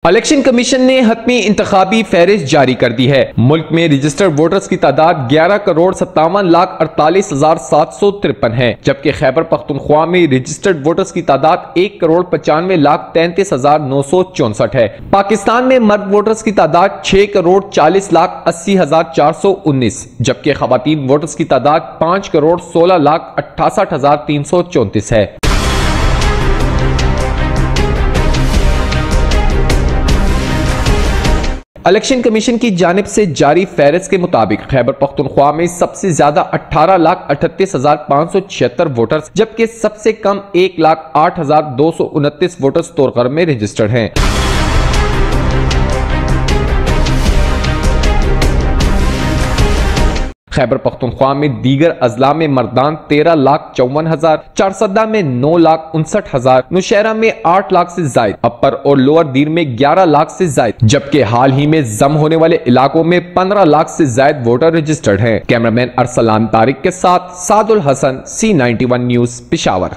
Election commission ने हतमी इंतखाबी फहरिस्त जारी कर दी है। मुल्क में रजिस्टर्ड वोटर्स की तादाद 11,57,48,753 है, जबकि खैबर पख्तूनख्वा में रजिस्टर्ड वोटर्स की तादाद 1,95,33,964 है। पाकिस्तान में मर्द वोटर्स की तादाद 6,40,80,419, जबकि खवातीन वोटर्स की तादाद 5,16,68,334 है। इलेक्शन कमीशन की जानिब से जारी फहरिस्त के मुताबिक खैबर पख्तूनख्वा में सबसे ज्यादा 18,38,576 वोटर्स, जबकि सबसे कम 1,08,229 वोटर्स तोरगर में रजिस्टर्ड हैं। खैबर पख्तूनख्वा में दीगर अजला में मर्दान 13,54,000, चारसदा में 9,59,000, नौशहरा में 8 लाख से जायद, अपर और लोअर दीर में 11 लाख से जायद, जबकि हाल ही में जम होने वाले इलाकों में 15 लाख से जायद वोटर रजिस्टर्ड हैं। कैमरामैन अरसलान तारिक के साथ सादुल हसन, C91 न्यूज, पेशावर।